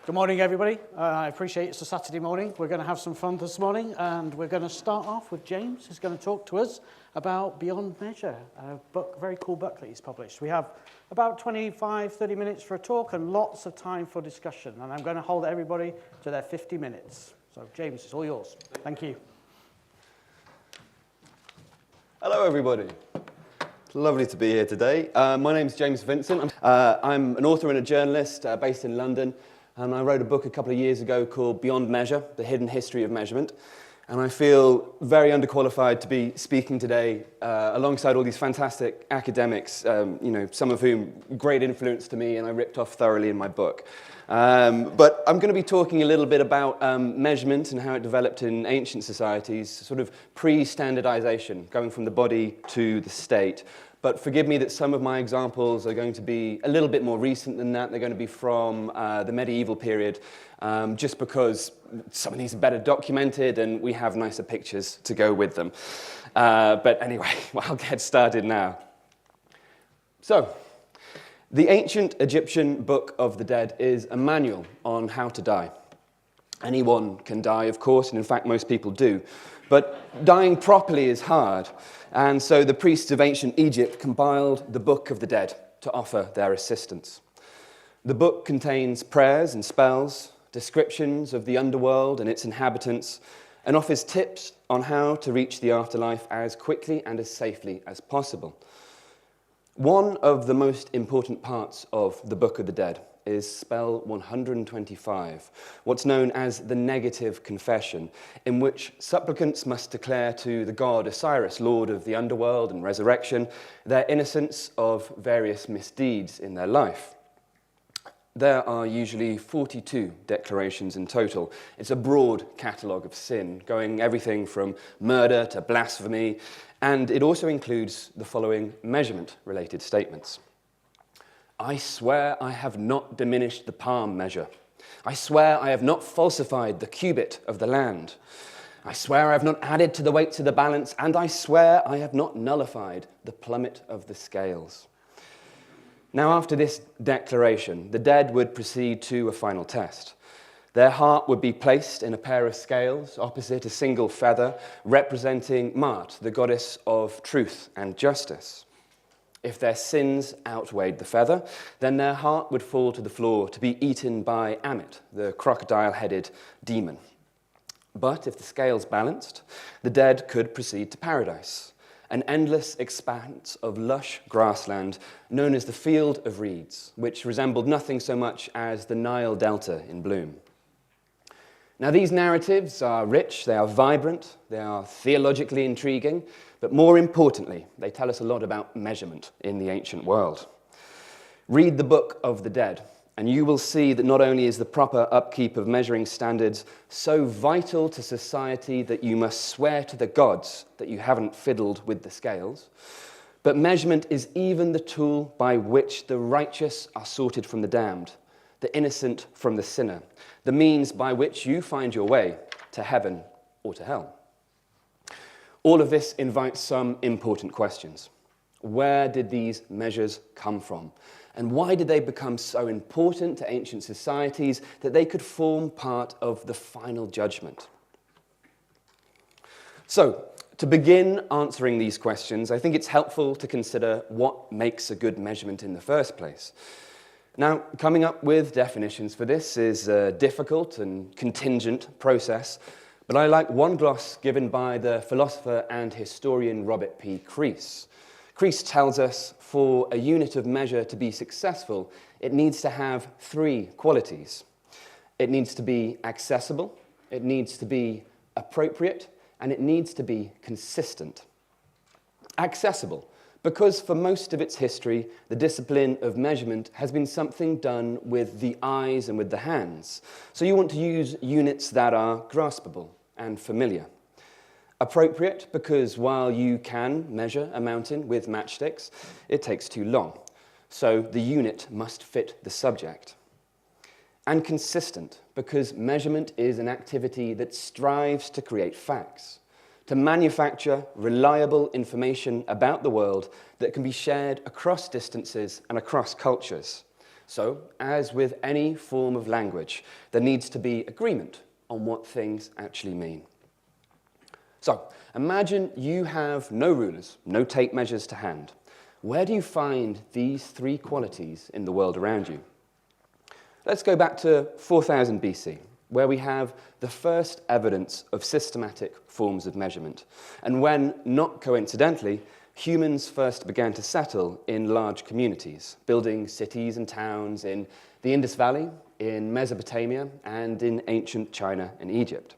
Good morning, everybody. I appreciate it's a Saturday morning. We're going to have some fun this morning, and we're going to start off with James, who's going to talk to us about Beyond Measure, a very cool book that he's published. We have about 25, 30 minutes for a talk and lots of time for discussion, and I'm going to hold everybody to their 50 minutes. So, James, it's all yours. Thank you. Hello, everybody. It's lovely to be here today. My name's James Vincent. I'm an author and a journalist based in London. And I wrote a book a couple of years ago called Beyond Measure, The Hidden History of Measurement. And I feel very underqualified to be speaking today alongside all these fantastic academics, some of whom great influence to me and I ripped off thoroughly in my book. But I'm going to be talking a little bit about measurement and how it developed in ancient societies, sort of pre-standardisation, going from the body to the state. But forgive me that some of my examples are going to be a little bit more recent than that. They're going to be from the medieval period, just because some of these are better documented and we have nicer pictures to go with them. But anyway, I'll get started now. So, the ancient Egyptian Book of the Dead is a manual on how to die. Anyone can die, of course, and in fact most people do. But dying properly is hard, and so the priests of ancient Egypt compiled the Book of the Dead to offer their assistance. The book contains prayers and spells, descriptions of the underworld and its inhabitants, and offers tips on how to reach the afterlife as quickly and as safely as possible. One of the most important parts of the Book of the Dead is spell 125, what's known as the negative confession, in which supplicants must declare to the god Osiris, lord of the underworld and resurrection, their innocence of various misdeeds in their life. There are usually 42 declarations in total. It's a broad catalogue of sin, going everything from murder to blasphemy, and it also includes the following measurement-related statements. I swear I have not diminished the palm measure. I swear I have not falsified the cubit of the land. I swear I have not added to the weights of the balance, and I swear I have not nullified the plummet of the scales. Now, after this declaration, the dead would proceed to a final test. Their heart would be placed in a pair of scales opposite a single feather, representing Ma'at, the goddess of truth and justice. If their sins outweighed the feather, then their heart would fall to the floor to be eaten by Ammit, the crocodile-headed demon. But if the scales balanced, the dead could proceed to paradise, an endless expanse of lush grassland known as the Field of Reeds, which resembled nothing so much as the Nile Delta in bloom. Now, these narratives are rich, they are vibrant, they are theologically intriguing, but more importantly, they tell us a lot about measurement in the ancient world. Read the Book of the Dead, and you will see that not only is the proper upkeep of measuring standards so vital to society that you must swear to the gods that you haven't fiddled with the scales, but measurement is even the tool by which the righteous are sorted from the damned, the innocent from the sinner, the means by which you find your way to heaven or to hell. All of this invites some important questions. Where did these measures come from? And why did they become so important to ancient societies that they could form part of the final judgment? So, to begin answering these questions, I think it's helpful to consider what makes a good measurement in the first place. Now, coming up with definitions for this is a difficult and contingent process, but I like one gloss given by the philosopher and historian Robert P. Crease. Crease tells us for a unit of measure to be successful, it needs to have three qualities. It needs to be accessible, it needs to be appropriate, and it needs to be consistent. Accessible, because for most of its history, the discipline of measurement has been something done with the eyes and with the hands. So you want to use units that are graspable and familiar. Appropriate, because while you can measure a mountain with matchsticks, it takes too long. So the unit must fit the subject. And consistent, because measurement is an activity that strives to create facts, to manufacture reliable information about the world that can be shared across distances and across cultures. So, as with any form of language, there needs to be agreement on what things actually mean. So, imagine you have no rulers, no tape measures to hand. Where do you find these three qualities in the world around you? Let's go back to 4000 BC, where we have the first evidence of systematic forms of measurement, and when, not coincidentally, humans first began to settle in large communities, building cities and towns in the Indus Valley, in Mesopotamia, and in ancient China and Egypt.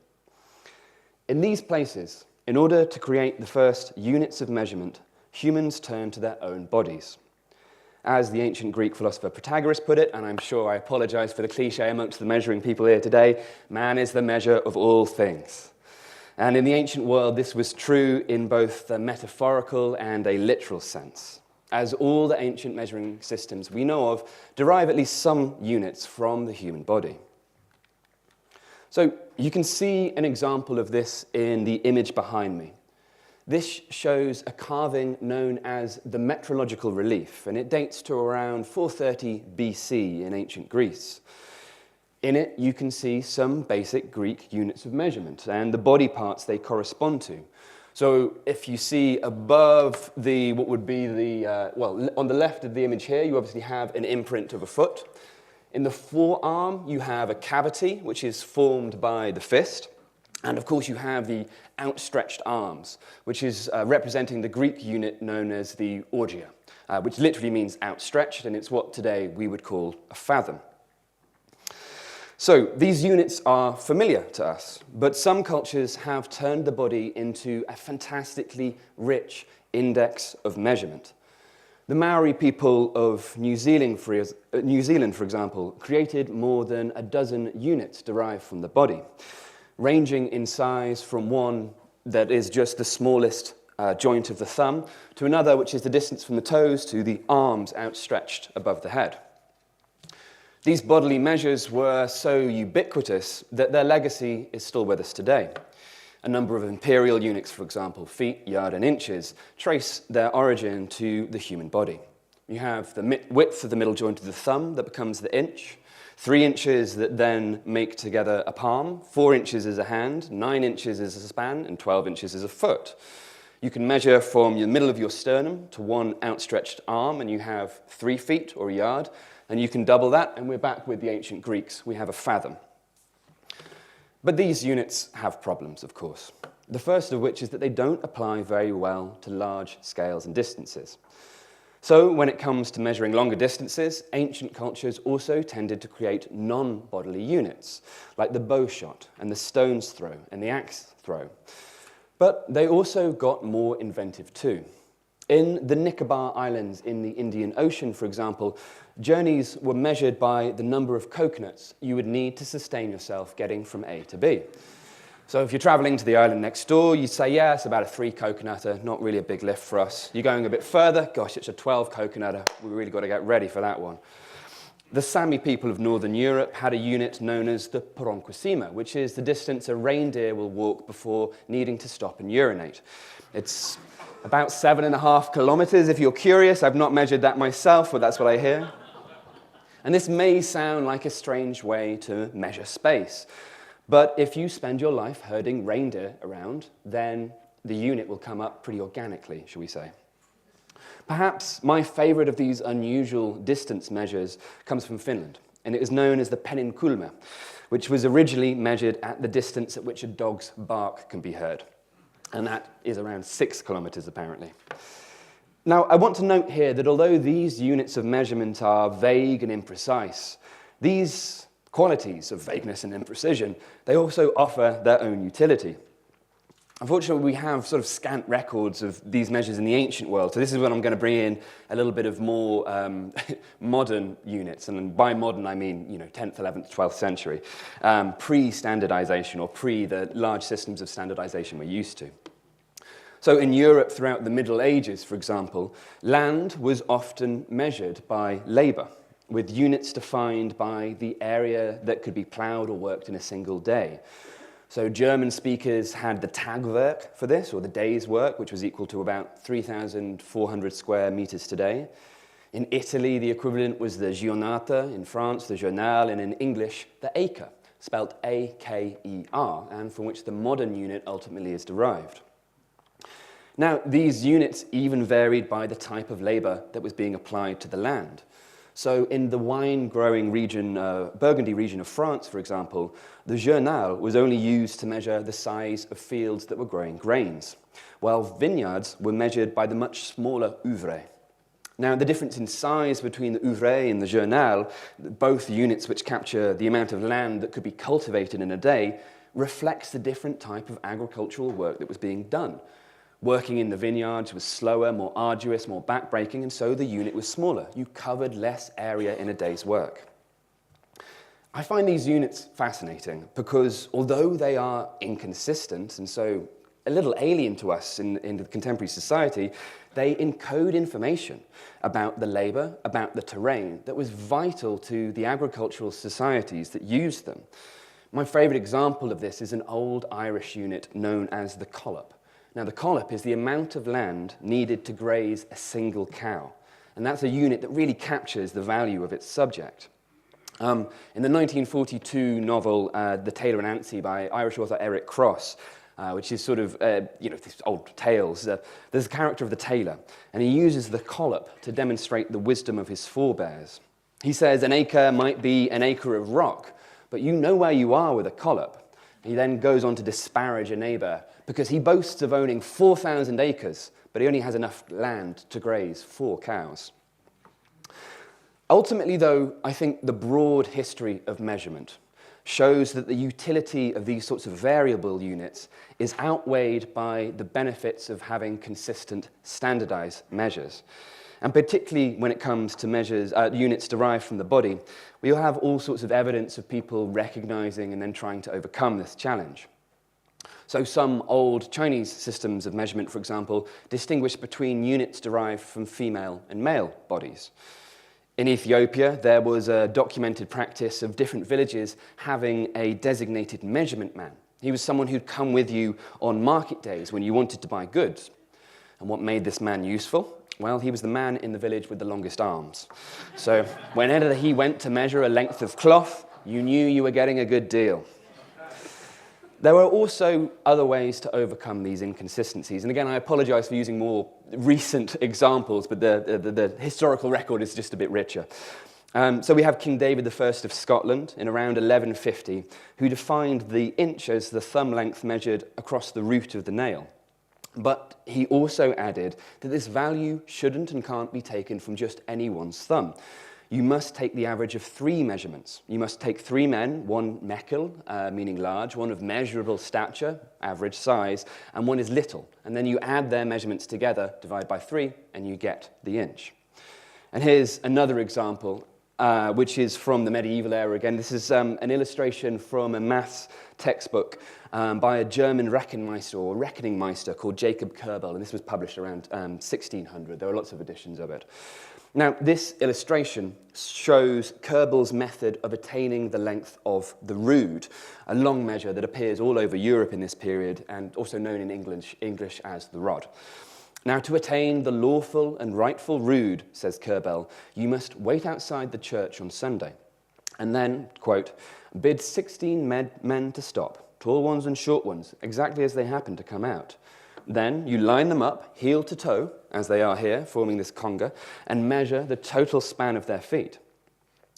In these places, in order to create the first units of measurement, humans turned to their own bodies. As the ancient Greek philosopher Protagoras put it, and I'm sure I apologize for the cliche amongst the measuring people here today, man is the measure of all things. And in the ancient world, this was true in both the metaphorical and a literal sense, as all the ancient measuring systems we know of derive at least some units from the human body. So you can see an example of this in the image behind me. This shows a carving known as the metrological relief, and it dates to around 430 BC in ancient Greece. In it, you can see some basic Greek units of measurement and the body parts they correspond to. So if you see above what would be on the left of the image here, you obviously have an imprint of a foot. In the forearm, you have a cavity, which is formed by the fist. And of course, you have the outstretched arms, which is representing the Greek unit known as the orgia, which literally means outstretched, and it's what today we would call a fathom. So these units are familiar to us, but some cultures have turned the body into a fantastically rich index of measurement. The Maori people of New Zealand, for example, created more than a dozen units derived from the body, ranging in size from one that is just the smallest joint of the thumb to another which is the distance from the toes to the arms outstretched above the head. These bodily measures were so ubiquitous that their legacy is still with us today. A number of imperial units, for example, feet, yard, and inches, trace their origin to the human body. You have the width of the middle joint of the thumb that becomes the inch, 3 inches that then make together a palm, 4 inches is a hand, 9 inches is a span, and 12 inches is a foot. You can measure from the middle of your sternum to one outstretched arm, and you have 3 feet or a yard, and you can double that, and we're back with the ancient Greeks. We have a fathom. But these units have problems, of course. The first of which is that they don't apply very well to large scales and distances. So when it comes to measuring longer distances, ancient cultures also tended to create non-bodily units, like the bow shot and the stone's throw and the axe throw. But they also got more inventive too. In the Nicobar Islands in the Indian Ocean, for example, journeys were measured by the number of coconuts you would need to sustain yourself getting from A to B. So if you're traveling to the island next door, you say, yeah, it's about a 3 coconutter, not really a big lift for us. You're going a bit further, gosh, it's a 12 coconutter. We really got to get ready for that one. The Sami people of Northern Europe had a unit known as the Poronquisima, which is the distance a reindeer will walk before needing to stop and urinate. It's about 7.5 kilometers, if you're curious. I've not measured that myself, but that's what I hear. And this may sound like a strange way to measure space. But if you spend your life herding reindeer around, then the unit will come up pretty organically, shall we say. Perhaps my favorite of these unusual distance measures comes from Finland, and it is known as the peninkulma, which was originally measured at the distance at which a dog's bark can be heard. And that is around 6 kilometers, apparently. Now, I want to note here that although these units of measurement are vague and imprecise, these qualities of vagueness and imprecision, they also offer their own utility. Unfortunately, we have sort of scant records of these measures in the ancient world, so this is when I'm going to bring in a little bit of more modern units, and by modern I mean 10th, 11th, 12th century, pre-standardisation or pre the large systems of standardisation we're used to. So in Europe throughout the Middle Ages, for example, land was often measured by labour, with units defined by the area that could be ploughed or worked in a single day. So German speakers had the Tagwerk for this, or the day's work, which was equal to about 3,400 square meters today. In Italy, the equivalent was the giornata, in France, the journal, and in English, the acre, spelt A-K-E-R, and from which the modern unit ultimately is derived. Now, these units even varied by the type of labour that was being applied to the land. So in the wine-growing region, Burgundy region of France, for example, the journal was only used to measure the size of fields that were growing grains, while vineyards were measured by the much smaller ouvre. Now, the difference in size between the ouvre and the journal, both units which capture the amount of land that could be cultivated in a day, reflects the different type of agricultural work that was being done. Working in the vineyards was slower, more arduous, more backbreaking, and so the unit was smaller. You covered less area in a day's work. I find these units fascinating because although they are inconsistent and so a little alien to us in the contemporary society, they encode information about the labour, about the terrain that was vital to the agricultural societies that used them. My favourite example of this is an old Irish unit known as the collop. Now, the collop is the amount of land needed to graze a single cow, and that's a unit that really captures the value of its subject. In the 1942 novel, The Tailor and Anansie by Irish author Eric Cross, which is sort of, these old tales. There's a character of the tailor, and he uses the collop to demonstrate the wisdom of his forebears. He says an acre might be an acre of rock, but you know where you are with a collop. He then goes on to disparage a neighbour because he boasts of owning 4,000 acres, but he only has enough land to graze 4 cows. Ultimately, though, I think the broad history of measurement shows that the utility of these sorts of variable units is outweighed by the benefits of having consistent standardized measures. And particularly when it comes to measures, units derived from the body, we'll have all sorts of evidence of people recognizing and then trying to overcome this challenge. So some old Chinese systems of measurement, for example, distinguish between units derived from female and male bodies. In Ethiopia, there was a documented practice of different villages having a designated measurement man. He was someone who'd come with you on market days when you wanted to buy goods. And what made this man useful? Well, he was the man in the village with the longest arms. So whenever he went to measure a length of cloth, you knew you were getting a good deal. There were also other ways to overcome these inconsistencies. And again, I apologize for using more recent examples, but the historical record is just a bit richer. So we have King David I of Scotland in around 1150, who defined the inch as the thumb length measured across the root of the nail. But he also added that this value shouldn't and can't be taken from just anyone's thumb. You must take the average of 3 measurements. You must take 3 men, one mekel, meaning large, one of measurable stature, average size, and one is little. And then you add their measurements together, divide by 3, and you get the inch. And here's another example, which is from the medieval era again. This is an illustration from a maths textbook by a German Rechenmeister or Reckoningmeister called Jacob Kerbel, and this was published around 1600. There are lots of editions of it. Now, this illustration shows Kerbel's method of attaining the length of the rood, a long measure that appears all over Europe in this period and also known in English as the rod. Now, to attain the lawful and rightful rood, says Kerbel, you must wait outside the church on Sunday and then, quote, bid 16 men to stop, tall ones and short ones, exactly as they happen to come out. Then you line them up, heel to toe, as they are here, forming this conga, and measure the total span of their feet.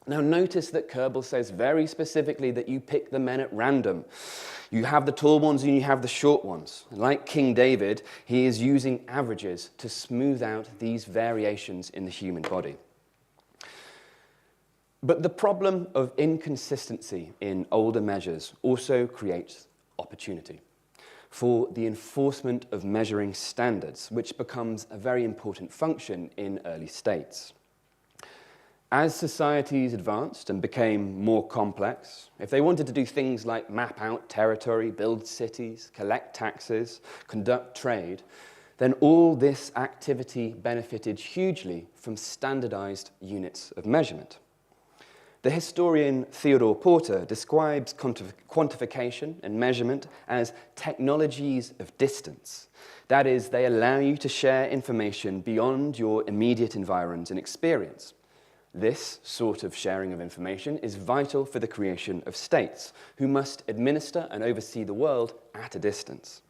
Now notice that Kerbel says very specifically that you pick the men at random. You have the tall ones and you have the short ones. Like King David, he is using averages to smooth out these variations in the human body. But the problem of inconsistency in older measures also creates opportunity for the enforcement of measuring standards, which becomes a very important function in early states. As societies advanced and became more complex, if they wanted to do things like map out territory, build cities, collect taxes, conduct trade, then all this activity benefited hugely from standardized units of measurement. The historian Theodore Porter describes quantification and measurement as technologies of distance. That is, they allow you to share information beyond your immediate environment and experience. This sort of sharing of information is vital for the creation of states, who must administer and oversee the world at a distance.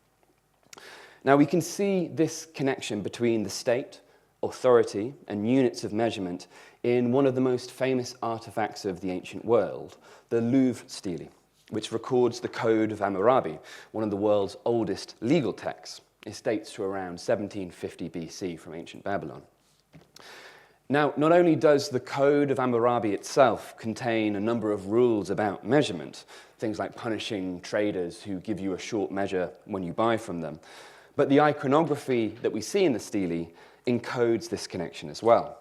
Now, we can see this connection between the state, authority, and units of measurement in one of the most famous artifacts of the ancient world, the Louvre stele, which records the Code of Hammurabi, one of the world's oldest legal texts. It dates to around 1750 BC from ancient Babylon. Now, not only does the Code of Hammurabi itself contain a number of rules about measurement, things like punishing traders who give you a short measure when you buy from them, but the iconography that we see in the stele encodes this connection as well.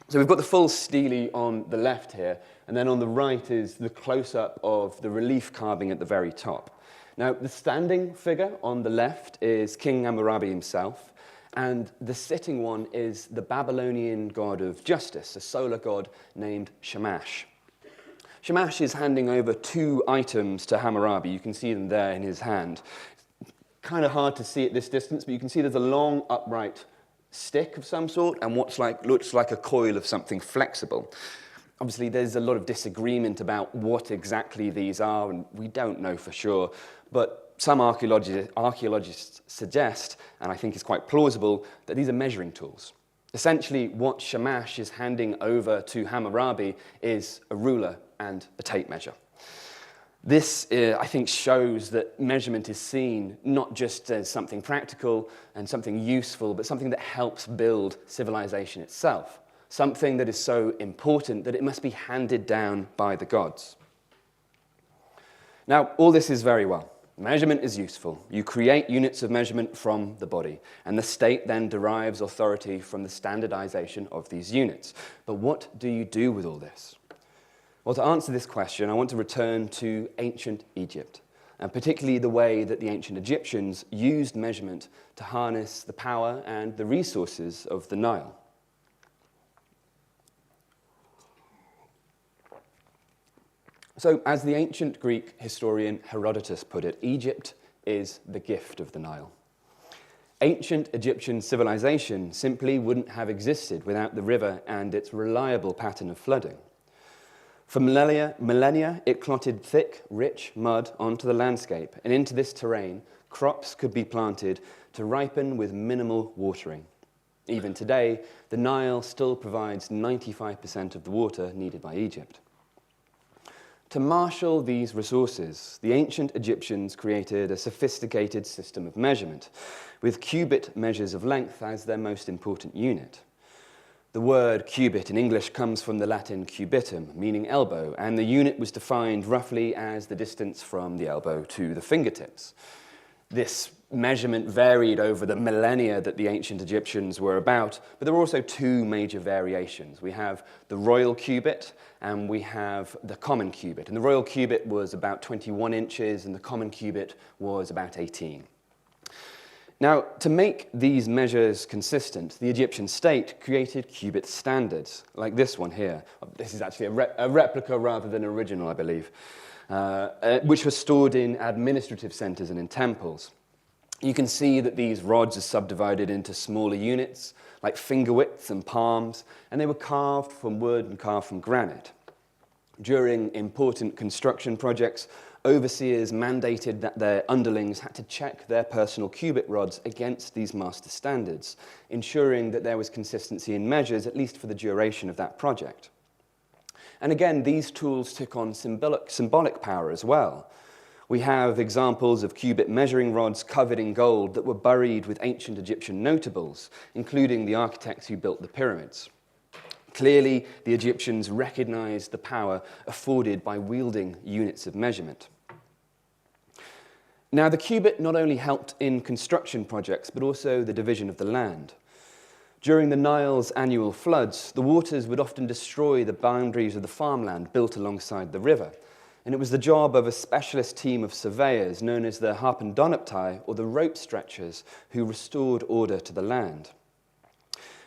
So we've got the full stele on the left here, and then on the right is the close-up of the relief carving at the very top. Now, the standing figure on the left is King Hammurabi himself, and the sitting one is the Babylonian god of justice, a solar god named Shamash. Shamash is handing over 2 items to Hammurabi. You can see them there in his hand. Kind of hard to see at this distance, but you can see there's a long upright stick of some sort and looks like a coil of something flexible. Obviously, there's a lot of disagreement about what exactly these are, and we don't know for sure, but some archaeologists suggest, and I think it's quite plausible, that these are measuring tools. Essentially, what Shamash is handing over to Hammurabi is a ruler and a tape measure. This, I think, shows that measurement is seen not just as something practical and something useful, but something that helps build civilization itself, something that is so important that it must be handed down by the gods. Now, all this is very well. Measurement is useful. You create units of measurement from the body, and the state then derives authority from the standardization of these units. But what do you do with all this? Well, to answer this question, I want to return to ancient Egypt, and particularly the way that the ancient Egyptians used measurement to harness the power and the resources of the Nile. So, as the ancient Greek historian Herodotus put it, Egypt is the gift of the Nile. Ancient Egyptian civilization simply wouldn't have existed without the river and its reliable pattern of flooding. For millennia, it clotted thick, rich mud onto the landscape, and into this terrain, crops could be planted to ripen with minimal watering. Even today, the Nile still provides 95% of the water needed by Egypt. To marshal these resources, the ancient Egyptians created a sophisticated system of measurement, with cubit measures of length as their most important unit. The word cubit in English comes from the Latin cubitum, meaning elbow, and the unit was defined roughly as the distance from the elbow to the fingertips. This measurement varied over the millennia that the ancient Egyptians were about, but there were also 2 major variations. We have the royal cubit and we have the common cubit. And the royal cubit was about 21 inches and the common cubit was about 18. Now, to make these measures consistent, the Egyptian state created cubit standards, like this one here. This is actually a replica rather than original, I believe, which were stored in administrative centers and in temples. You can see that these rods are subdivided into smaller units, like finger widths and palms, and they were carved from wood and carved from granite. During important construction projects, overseers mandated that their underlings had to check their personal cubit rods against these master standards, ensuring that there was consistency in measures, at least for the duration of that project. And again, these tools took on symbolic power as well. We have examples of cubit measuring rods covered in gold that were buried with ancient Egyptian notables, including the architects who built the pyramids. Clearly, the Egyptians recognized the power afforded by wielding units of measurement. Now, the cubit not only helped in construction projects, but also the division of the land. During the Nile's annual floods, the waters would often destroy the boundaries of the farmland built alongside the river, and it was the job of a specialist team of surveyors known as the Harpendonoptai, or the rope stretchers, who restored order to the land.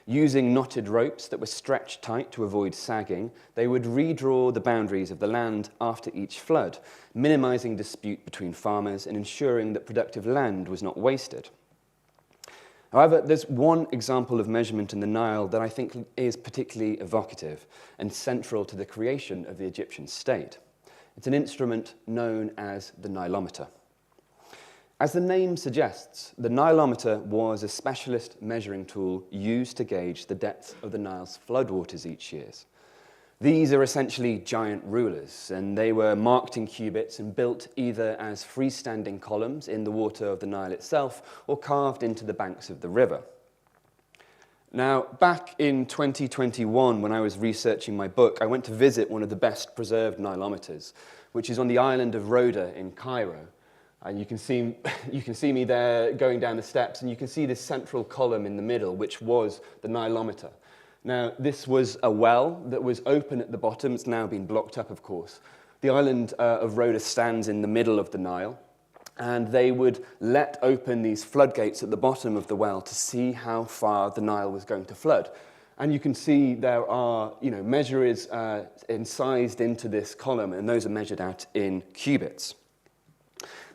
Using knotted ropes that were stretched tight to avoid sagging, they would redraw the boundaries of the land after each flood, minimizing dispute between farmers and ensuring that productive land was not wasted. However, there's one example of measurement in the Nile that I think is particularly evocative and central to the creation of the Egyptian state. It's an instrument known as the Nilometer. As the name suggests, the Nilometer was a specialist measuring tool used to gauge the depth of the Nile's floodwaters each year. These are essentially giant rulers, and they were marked in cubits and built either as freestanding columns in the water of the Nile itself or carved into the banks of the river. Now, back in 2021, when I was researching my book, I went to visit one of the best preserved Nilometers, which is on the island of Rhoda in Cairo. And you can see me there going down the steps, and you can see this central column in the middle, which was the Nilometer. Now, this was a well that was open at the bottom. It's now been blocked up, of course. The island of Rhoda stands in the middle of the Nile, and they would let open these floodgates at the bottom of the well to see how far the Nile was going to flood. And you can see there are, measurers incised into this column, and those are measured out in cubits.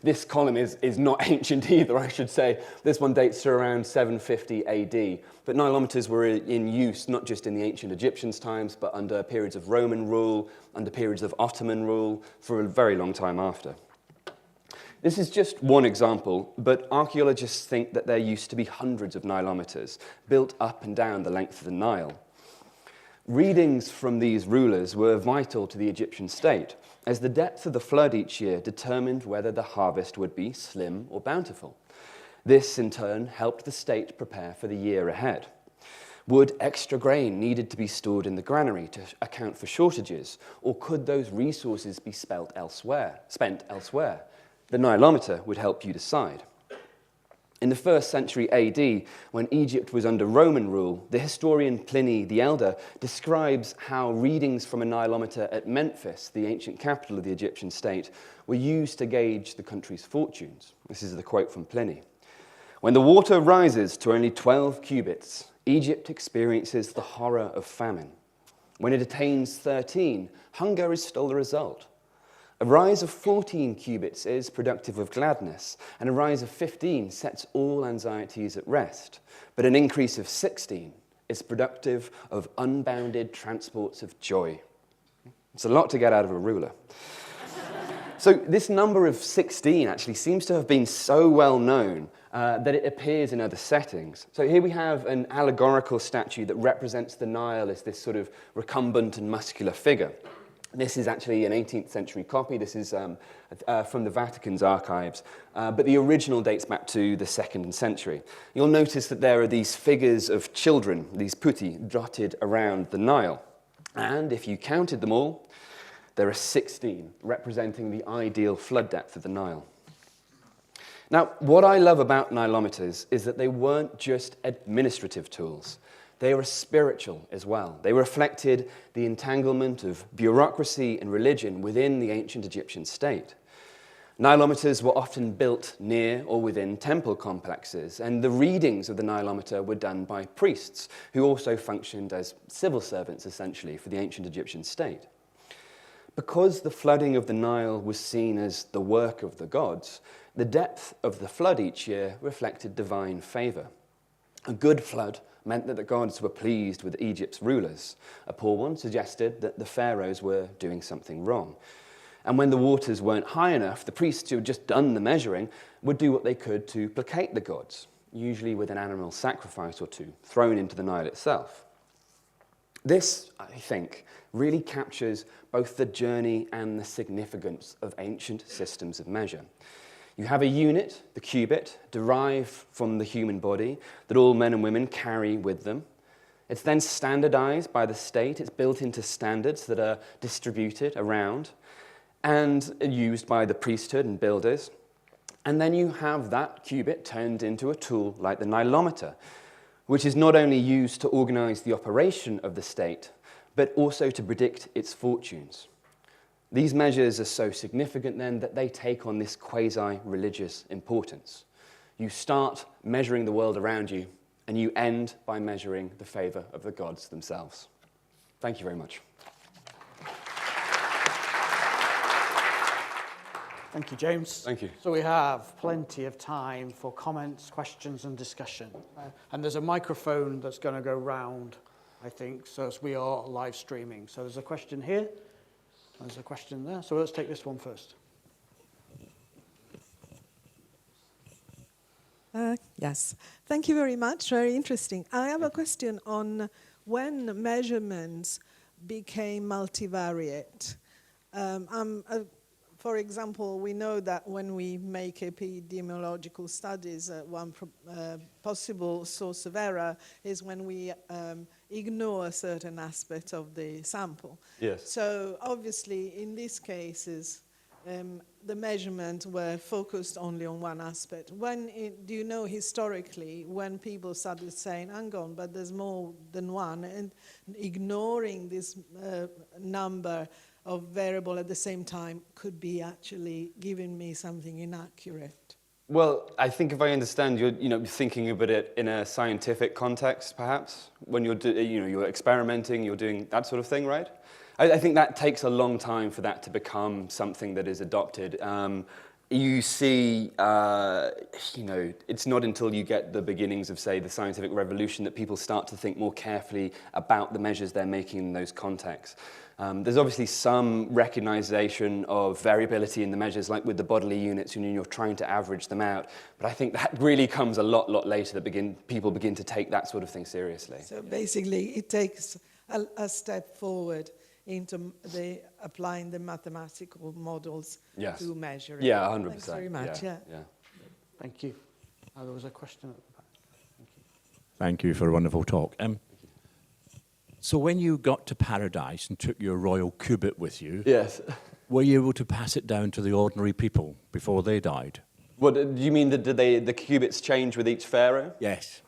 This column is not ancient either, I should say. This one dates to around 750 AD. But Nilometers were in use not just in the ancient Egyptians' times, but under periods of Roman rule, under periods of Ottoman rule, for a very long time after. This is just one example, but archaeologists think that there used to be hundreds of Nilometers built up and down the length of the Nile. Readings from these rulers were vital to the Egyptian state, as the depth of the flood each year determined whether the harvest would be slim or bountiful. This, in turn, helped the state prepare for the year ahead. Would extra grain needed to be stored in the granary to account for shortages, or could those resources be spent elsewhere? The Nilometer would help you decide. In the 1st century AD, when Egypt was under Roman rule, the historian Pliny the Elder describes how readings from a Nilometer at Memphis, the ancient capital of the Egyptian state, were used to gauge the country's fortunes. This is the quote from Pliny. When the water rises to only 12 cubits, Egypt experiences the horror of famine. When it attains 13, hunger is still the result. A rise of 14 cubits is productive of gladness, and a rise of 15 sets all anxieties at rest. But an increase of 16 is productive of unbounded transports of joy. It's a lot to get out of a ruler. So this number of 16 actually seems to have been so well known that it appears in other settings. So here we have an allegorical statue that represents the Nile as this sort of recumbent and muscular figure. This is actually an 18th century copy. This is from the Vatican's archives, but the original dates back to the 2nd century. You'll notice that there are these figures of children, these putti, dotted around the Nile. And if you counted them all, there are 16, representing the ideal flood depth of the Nile. Now, what I love about Nilometers is that they weren't just administrative tools. They were spiritual as well. They reflected the entanglement of bureaucracy and religion within the ancient Egyptian state. Nilometers were often built near or within temple complexes, and the readings of the Nilometer were done by priests, who also functioned as civil servants, essentially, for the ancient Egyptian state. Because the flooding of the Nile was seen as the work of the gods, the depth of the flood each year reflected divine favor. A good flood meant that the gods were pleased with Egypt's rulers. A poor one suggested that the pharaohs were doing something wrong. And when the waters weren't high enough, the priests who had just done the measuring would do what they could to placate the gods, usually with an animal sacrifice or two thrown into the Nile itself. This, I think, really captures both the journey and the significance of ancient systems of measure. You have a unit, the cubit, derived from the human body that all men and women carry with them. It's then standardized by the state. It's built into standards that are distributed around and used by the priesthood and builders. And then you have that cubit turned into a tool like the Nilometer, which is not only used to organize the operation of the state, but also to predict its fortunes. These measures are so significant then that they take on this quasi-religious importance. You start measuring the world around you, and you end by measuring the favour of the gods themselves. Thank you very much. Thank you, James. Thank you. So we have plenty of time for comments, questions, and discussion. And there's a microphone that's going to go round, I think, so as we are live streaming. So there's a question here, there's a question there. So let's take this one first. Yes, thank you very much. Very interesting. I have a question on when measurements became multivariate. For example, we know that when we make epidemiological studies, one possible source of error is when we ignore a certain aspect of the sample. Yes. So obviously, in these cases, the measurements were focused only on one aspect. Do you know historically when people started saying, hang on, but there's more than one, and ignoring this number of variable at the same time could be actually giving me something inaccurate? Well, I think if I understand, you're thinking about it in a scientific context, perhaps, when you're experimenting, you're doing that sort of thing, right? I think that takes a long time for that to become something that is adopted. You see, it's not until you get the beginnings of, say, the scientific revolution that people start to think more carefully about the measures they're making in those contexts. There's obviously some recognition of variability in the measures, like with the bodily units, you're trying to average them out. But I think that really comes a lot later that people begin to take that sort of thing seriously. So basically, it takes a step forward into applying the mathematical models to measure it. Yeah, 100%. Thanks very much. Yeah. Thank you. There was a question at the back. Thank you. Thank you for a wonderful talk. So when you got to Paradise and took your royal cubit with you, Yes. were you able to pass it down to the ordinary people before they died? What do you mean? Did the cubits change with each pharaoh? Yes.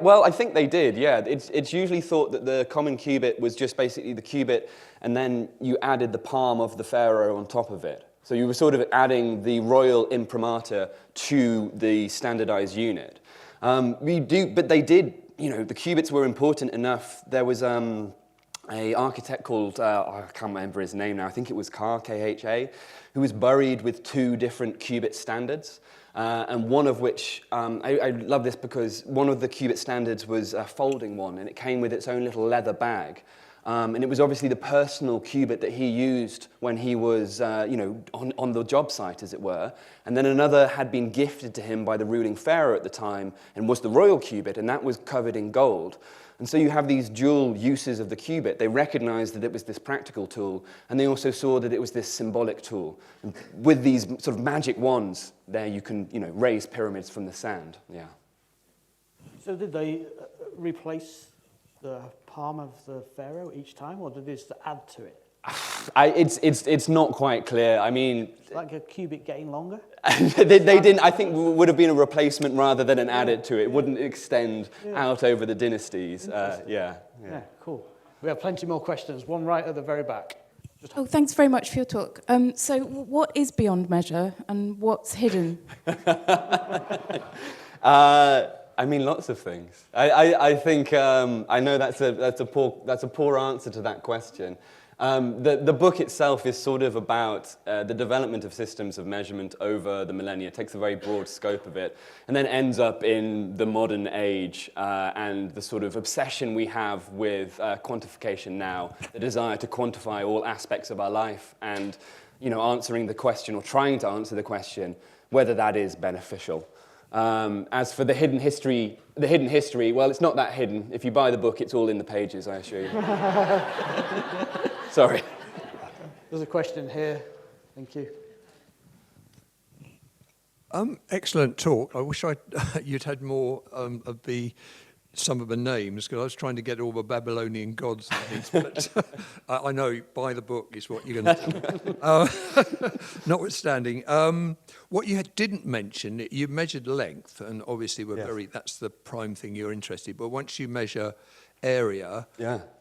Well, I think they did, yeah. It's usually thought that the common cubit was just basically the cubit, and then you added the palm of the pharaoh on top of it. So you were sort of adding the royal imprimatur to the standardized unit. But they did, the cubits were important enough. There was an architect called, I can't remember his name now, I think it was K-H-A, who was buried with 2 different cubit standards. And one of which, I love this because one of the cubit standards was a folding one, and it came with its own little leather bag. And it was obviously the personal cubit that he used when he was, on the job site, as it were. And then another had been gifted to him by the ruling pharaoh at the time, and was the royal cubit, and that was covered in gold. And so you have these dual uses of the cubit. They recognized that it was this practical tool, and they also saw that it was this symbolic tool. And with these sort of magic wands, there you can, raise pyramids from the sand. Yeah. So did they replace the palm of the pharaoh each time, or did they just add to it? It's not quite clear. I mean, It's like a cubit getting longer? they didn't. I think would have been a replacement rather than an added to it. It wouldn't extend out over the dynasties. Yeah, cool. We have plenty more questions. One right at the very back. Oh, thanks very much for your talk. So what is beyond measure and what's hidden? I mean, lots of things. I think I know that's a poor answer to that question. The book itself is sort of about the development of systems of measurement over the millennia. It takes a very broad scope of it, and then ends up in the modern age and the sort of obsession we have with quantification now, the desire to quantify all aspects of our life, and answering the question, or trying to answer the question, whether that is beneficial. As for the hidden history, well, it's not that hidden. If you buy the book, it's all in the pages, I assure you. Sorry. There's a question here. Thank you. Excellent talk. I wish you'd had more of some of the names, because I was trying to get all the Babylonian gods names, but I know buy the book is what you're going to do. Notwithstanding, what you didn't mention, you measured length, and obviously that's the prime thing you're interested in, but once you measure area,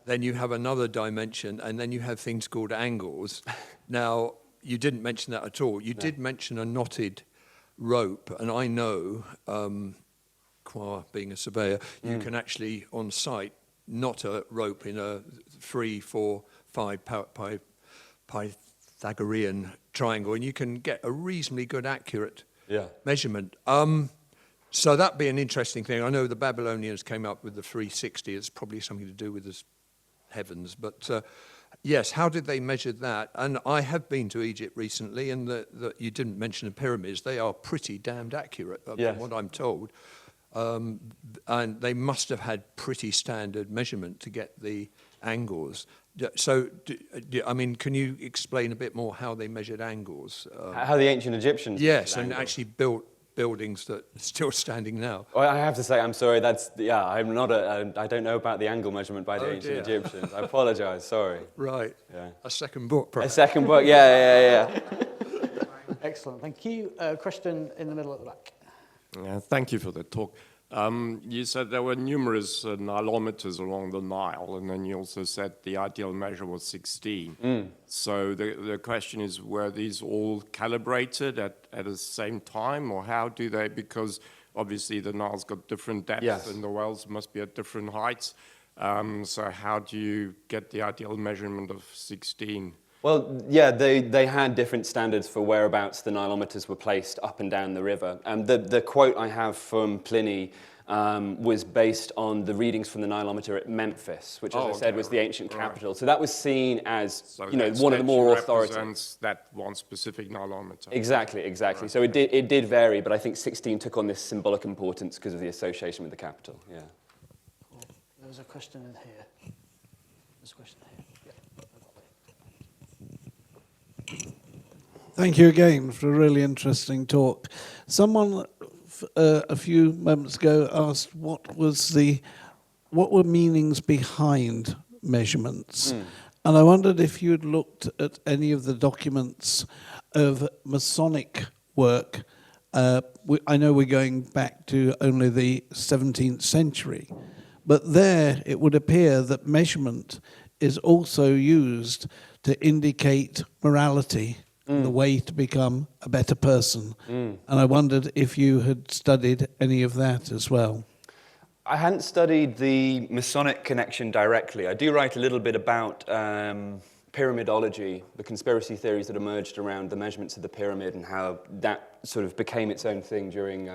then you have another dimension, and then you have things called angles. Now, you didn't mention that at all. You did mention a knotted rope, and I know, qua being a surveyor, you can actually on site knot a rope in a 3, 4, 5 Pythagorean triangle, and you can get a reasonably good accurate measurement. So that'd be an interesting thing. I know the Babylonians came up with the 360. It's probably something to do with the heavens, but yes, how did they measure that? And I have been to Egypt recently, and you didn't mention the pyramids. They are pretty damned accurate, from what I'm told. And they must have had pretty standard measurement to get the angles. So, I mean, can you explain a bit more how they measured angles? How the ancient Egyptians Yes, measured and angles. actually built buildings that are still standing now. Well, I have to say, I'm sorry, I'm not I don't know about the angle measurement by the ancient Egyptians. I apologise, sorry. Right. Yeah. A second book, A perhaps. second book, yeah. Excellent, thank you. Question in the middle at the back. Thank you for the talk. You said there were numerous Nilometers along the Nile, and then you also said the ideal measure was 16. So the question is, were these all calibrated at the same time, or how do they, because obviously the Nile's got different depths and the wells must be at different heights. So how do you get the ideal measurement of 16? Well, yeah, they had different standards for whereabouts the Nilometers were placed up and down the river. The quote I have from Pliny was based on the readings from the Nilometer at Memphis, which, as I said, was the ancient capital. So that was seen as, one of the more authoritative. Represents that one specific Nilometer. Exactly. Right. So it did vary, but I think 16 took on this symbolic importance because of the association with the capital. Yeah. Cool. There was a question in here. There's a question here. Thank you again for a really interesting talk. Someone a few moments ago asked what were meanings behind measurements. And I wondered if you'd looked at any of the documents of Masonic work. I know we're going back to only the 17th century, but there it would appear that measurement is also used to indicate morality, the way to become a better person. And I wondered if you had studied any of that as well. I hadn't studied the Masonic connection directly. I do write a little bit about pyramidology, the conspiracy theories that emerged around the measurements of the pyramid and how that sort of became its own thing during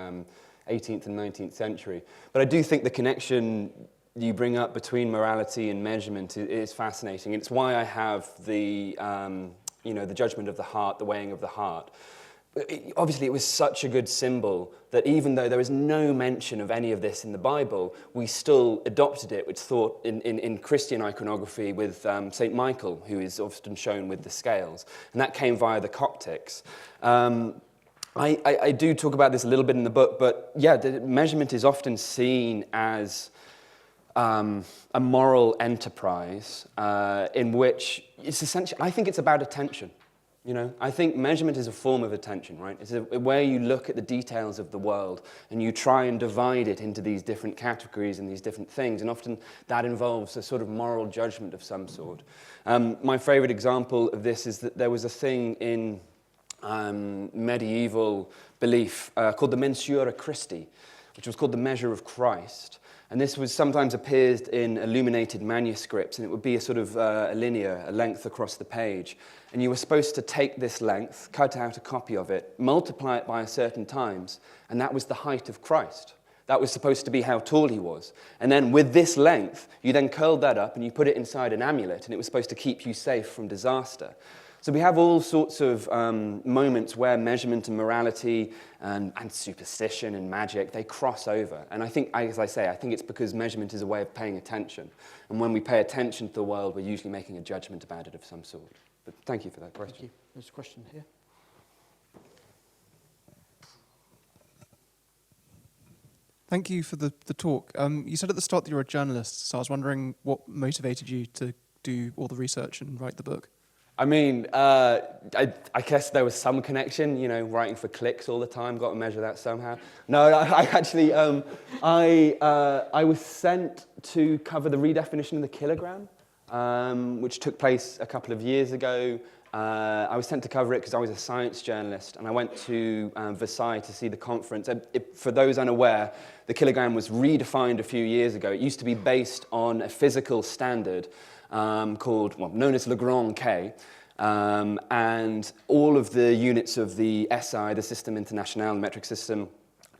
18th and 19th century. But I do think the connection you bring up between morality and measurement is fascinating. It's why I have the the judgment of the heart, the weighing of the heart. Obviously, it was such a good symbol that even though there is no mention of any of this in the Bible, we still adopted it, which thought in Christian iconography with St. Michael, who is often shown with the scales. And that came via the Coptics. I do talk about this a little bit in the book, but yeah, the measurement is often seen as a moral enterprise in which it's essentially, I think it's about attention. I think measurement is a form of attention, right? It's where you look at the details of the world and you try and divide it into these different categories and these different things, and often that involves a sort of moral judgment of some sort. My favorite example of this is that there was a thing in medieval belief called the Mensura Christi, which was called the measure of Christ. And this was sometimes appeared in illuminated manuscripts, and it would be a sort of a length across the page. And you were supposed to take this length, cut out a copy of it, multiply it by a certain times, and that was the height of Christ. That was supposed to be how tall he was. And then with this length, you then curled that up and you put it inside an amulet, and it was supposed to keep you safe from disaster. So we have all sorts of moments where measurement and morality and superstition and magic, they cross over. And I think, as I say, I think it's because measurement is a way of paying attention. And when we pay attention to the world, we're usually making a judgment about it of some sort. But thank you for that question. Thank you. There's a question here. Thank you for the talk. You said at the start that you're a journalist, so I was wondering what motivated you to do all the research and write the book? I mean, I guess there was some connection, writing for clicks all the time, got to measure that somehow. No, I actually, I was sent to cover the redefinition of the kilogram, which took place a couple of years ago. I was sent to cover it because I was a science journalist, and I went to Versailles to see the conference. For those unaware, the kilogram was redefined a few years ago. It used to be based on a physical standard known as Le Grand K, and all of the units of the SI, the System International metric system,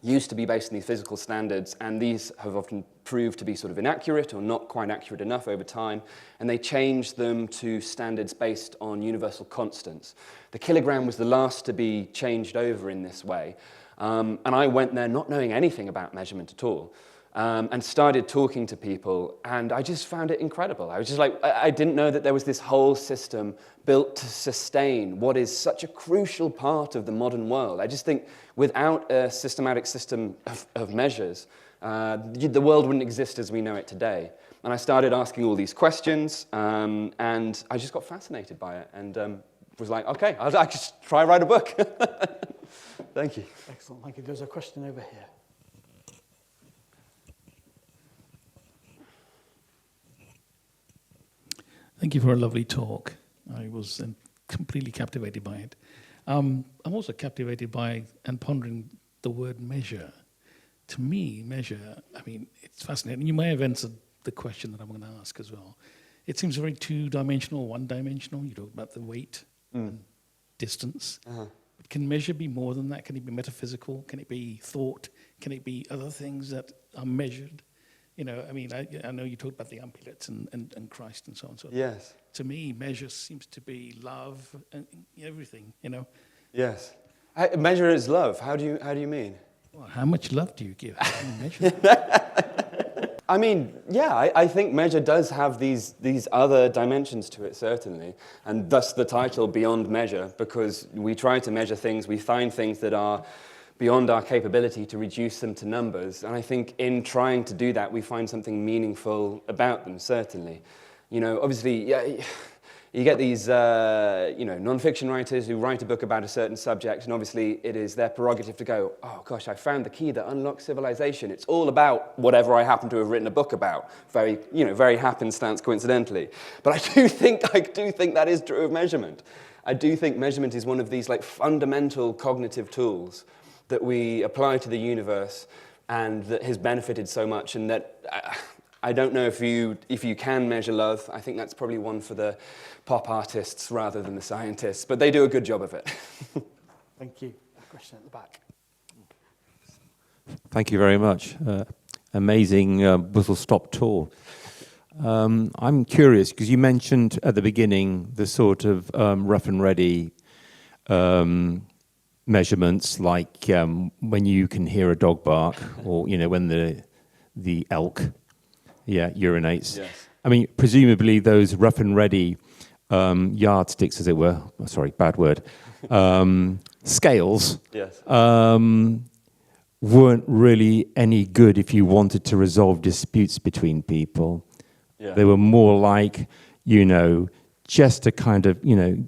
used to be based on these physical standards, and these have often proved to be sort of inaccurate or not quite accurate enough over time, and they changed them to standards based on universal constants. The kilogram was the last to be changed over in this way, and I went there not knowing anything about measurement at all, and started talking to people, and I just found it incredible. I was just like, I didn't know that there was this whole system built to sustain what is such a crucial part of the modern world. I just think without a systematic system of measures, the world wouldn't exist as we know it today. And I started asking all these questions, and I just got fascinated by it, and was like, okay, I'll just try write a book. Thank you. Excellent, thank you. There's a question over here. Thank you for a lovely talk. I was completely captivated by it. I'm also captivated by and pondering the word measure. To me, measure, I mean, it's fascinating. You may have answered the question that I'm going to ask as well. It seems very two-dimensional, one-dimensional. You talk about the weight and distance. But can measure be more than that? Can it be metaphysical? Can it be thought? Can it be other things that are measured? You know, I mean, I know you talked about the ampulets and Christ and so on and so on. Yes. To me, measure seems to be love and everything, you know. Yes. Measure is love. How do you mean? Well, how much love do you give? How do you measure? I mean, yeah, I think measure does have these other dimensions to it, certainly, and thus the title Beyond Measure, because we try to measure things, we find things that are beyond our capability to reduce them to numbers, and I think in trying to do that, we find something meaningful about them, certainly. You know, obviously, yeah, you get these, non-fiction writers who write a book about a certain subject, and obviously it is their prerogative to go, oh gosh, I found the key that unlocks civilization. It's all about whatever I happen to have written a book about. Very happenstance, coincidentally. But I do think that is true of measurement. I do think measurement is one of these like fundamental cognitive tools that we apply to the universe and that has benefited so much, and that I don't know if you can measure love. I think that's probably one for the pop artists rather than the scientists, but they do a good job of it. Thank you. A question at the back. Thank you very much. Amazing whistle-stop tour. I'm curious, because you mentioned at the beginning the sort of rough and ready measurements, like when you can hear a dog bark, or when the elk urinates. Yes. I mean, presumably those rough and ready yardsticks, as it were, sorry, bad word, scales, Yes. weren't really any good if you wanted to resolve disputes between people. Yeah. They were more like, just to kind of,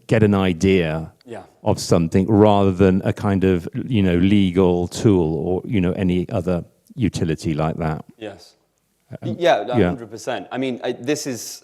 get an idea of something rather than a kind of, legal tool or, any other utility like that. Yes. Yeah, 100%. I mean, this is...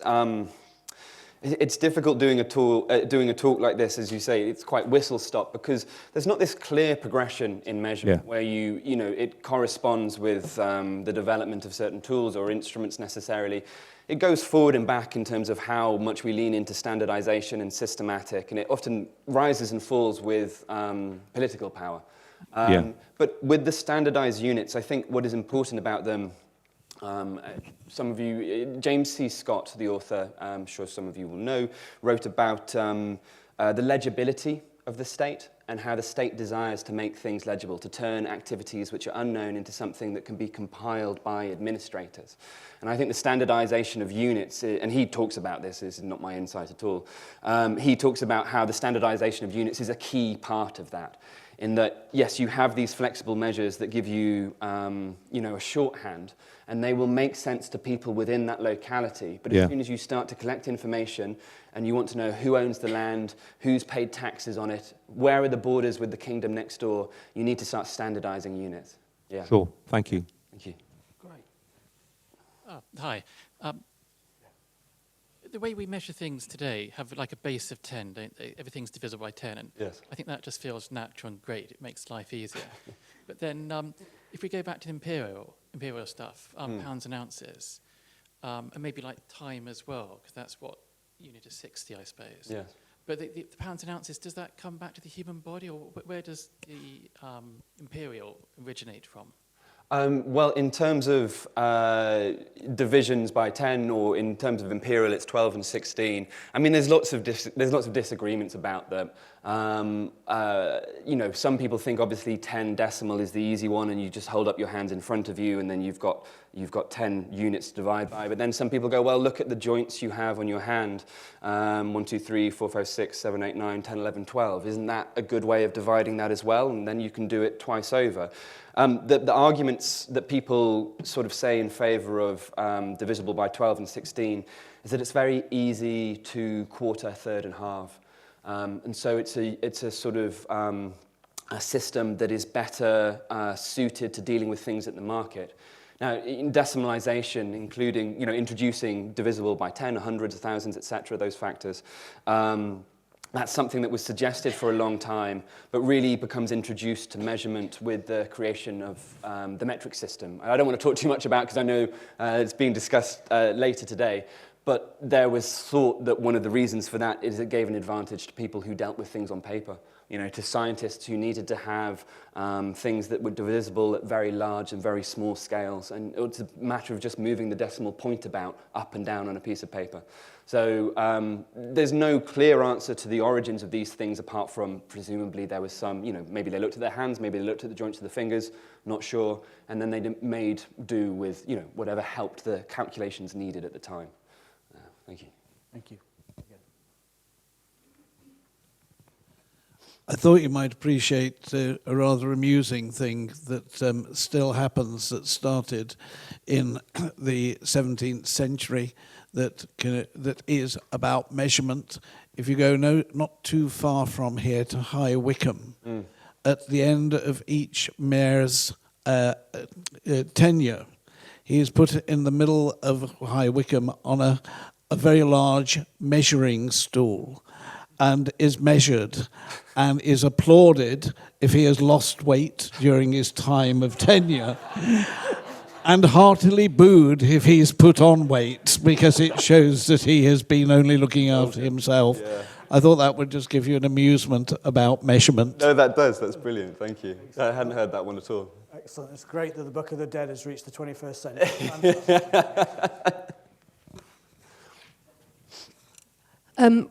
it's difficult doing a talk like this, as you say. It's quite whistle-stop because there's not this clear progression in measurement where it corresponds with the development of certain tools or instruments necessarily. It goes forward and back in terms of how much we lean into standardization and systematic, and it often rises and falls with political power. But with the standardized units, I think what is important about them, some of you, James C. Scott, the author, I'm sure some of you will know, wrote about the legibility of the state and how the state desires to make things legible, to turn activities which are unknown into something that can be compiled by administrators. And I think the standardization of units, and he talks about this is not my insight at all, he talks about how the standardization of units is a key part of that. In that, yes, you have these flexible measures that give you, a shorthand, and they will make sense to people within that locality. But as soon as you start to collect information, and you want to know who owns the land, who's paid taxes on it, where are the borders with the kingdom next door, you need to start standardizing units. Yeah. Sure. Thank you. Thank you. Great. Hi. the way we measure things today have like a base of 10, don't they? Everything's divisible by 10. And Yes. I think that just feels natural and great. It makes life easier. But then if we go back to the imperial stuff, pounds and ounces, and maybe like time as well, because that's what unit is 60, I suppose. Yes. But the pounds and ounces, does that come back to the human body, or where does the imperial originate from? Well, in terms of divisions by 10, or in terms of imperial, it's 12 and 16. I mean, there's lots of disagreements about them. You know, some people think obviously 10 decimal is the easy one, and you just hold up your hands in front of you, and then you've got 10 units to divide by. But then some people go, well, look at the joints you have on your hand. 1, 2, 3, 4, 5, 6, 7, 8, 9, 10, 11, 12. Isn't that a good way of dividing that as well? And then you can do it twice over. The arguments that people sort of say in favour of divisible by 12 and 16 is that it's very easy to quarter, third and half. And so it's a sort of a system that is better suited to dealing with things at the market. Now, in decimalisation, including, you know, introducing divisible by 10, hundreds, thousands, etc., those factors, that's something that was suggested for a long time, but really becomes introduced to measurement with the creation of the metric system. I don't want to talk too much about, because I know it's being discussed later today, but there was thought that one of the reasons for that is it gave an advantage to people who dealt with things on paper. You know, to scientists who needed to have things that were divisible at very large and very small scales. And it's a matter of just moving the decimal point about up and down on a piece of paper. So there's no clear answer to the origins of these things, apart from presumably there was some, you know, maybe they looked at their hands, maybe they looked at the joints of the fingers, not sure. And then they made do with, you know, whatever helped the calculations needed at the time. Thank you. Thank you. I thought you might appreciate a rather amusing thing that still happens, that started in the 17th century, that is about measurement. If you go not too far from here to High Wycombe, at the end of each mayor's tenure, he is put in the middle of High Wycombe on a very large measuring stool, and is measured and is applauded if he has lost weight during his time of tenure, and heartily booed if he's put on weight, because it shows that he has been only looking after himself. Yeah. I thought that would just give you an amusement about measurement. No, that does. That's brilliant. Thank you. I hadn't heard that one at all. Excellent. It's great that the Book of the Dead has reached the 21st century.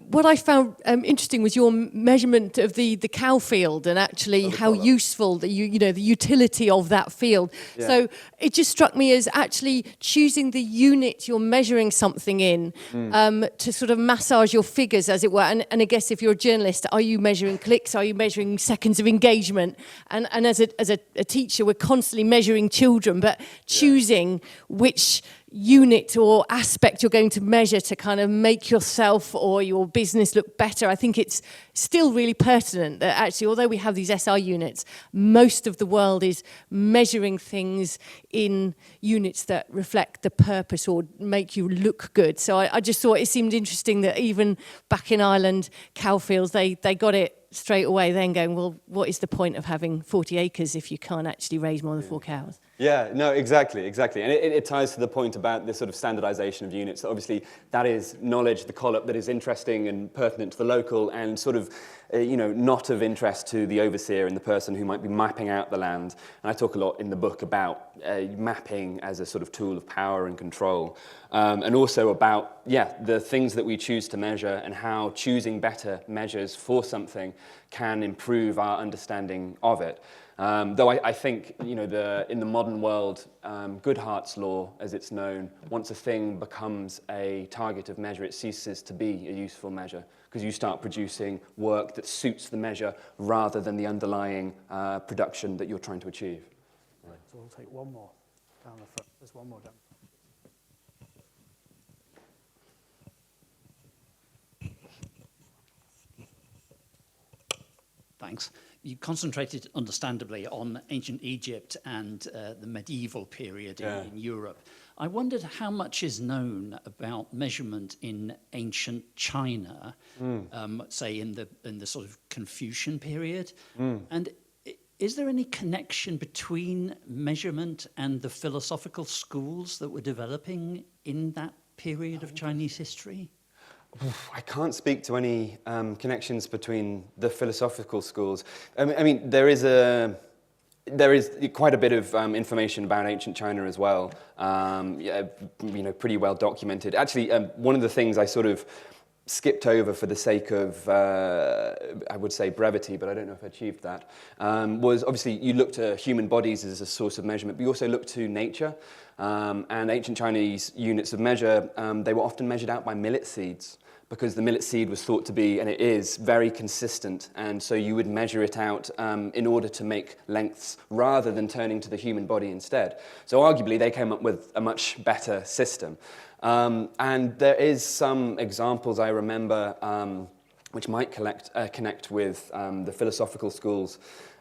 What I found interesting was your measurement of the cow field, and actually how useful the utility of that field. Yeah. So it just struck me as actually choosing the unit you're measuring something in to sort of massage your figures, as it were. And I guess if you're a journalist, are you measuring clicks? Are you measuring seconds of engagement? And as a teacher, we're constantly measuring children, but choosing which unit or aspect you're going to measure to kind of make yourself or your business look better. I think it's still really pertinent that actually, although we have these SI units, most of the world is measuring things in units that reflect the purpose or make you look good. So I just thought it seemed interesting that even back in Ireland, cow fields, they got it straight away, then going, well, what is the point of having 40 acres if you can't actually raise more than 4 cows? Yeah, no, exactly. And it ties to the point about this sort of standardisation of units. Obviously, that is knowledge, the collop, that is interesting and pertinent to the local, and sort of, not of interest to the overseer and the person who might be mapping out the land. And I talk a lot in the book about mapping as a sort of tool of power and control, and also about, the things that we choose to measure and how choosing better measures for something can improve our understanding of it. Though I think, in the modern world, Goodhart's law, as it's known, once a thing becomes a target of measure, it ceases to be a useful measure, because you start producing work that suits the measure rather than the underlying production that you're trying to achieve. Right. So we'll take one more down the front. There's one more down. Thanks. you concentrated understandably on ancient Egypt and the medieval period in Europe. I wondered how much is known about measurement in ancient China, say in the sort of Confucian period, and is there any connection between measurement and the philosophical schools that were developing in that period of Chinese history? I can't speak to any connections between the philosophical schools. I mean, there is quite a bit of information about ancient China as well. Pretty well documented. Actually, one of the things I sort of skipped over for the sake of, I would say, brevity, but I don't know if I achieved that, was obviously you looked at human bodies as a source of measurement, but you also looked to nature. And ancient Chinese units of measure, they were often measured out by millet seeds, because the millet seed was thought to be, and it is, very consistent. And so you would measure it out in order to make lengths rather than turning to the human body instead. So arguably, they came up with a much better system. And there is some examples I remember which might connect with the philosophical schools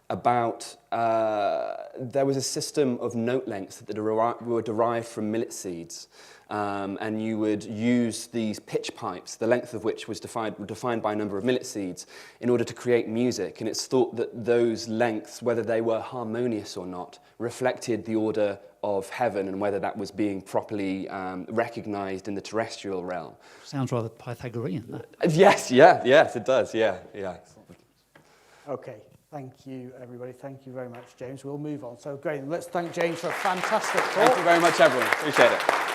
about there was a system of note lengths that were derived from millet seeds. And you would use these pitch pipes, the length of which was defined by a number of millet seeds, in order to create music. And it's thought that those lengths, whether they were harmonious or not, reflected the order of heaven and whether that was being properly recognized in the terrestrial realm. Sounds rather Pythagorean, that. Yes, it does, yeah. Okay, thank you, everybody. Thank you very much, James. We'll move on. So, great. Let's thank James for a fantastic talk. Thank you very much, everyone. Appreciate it.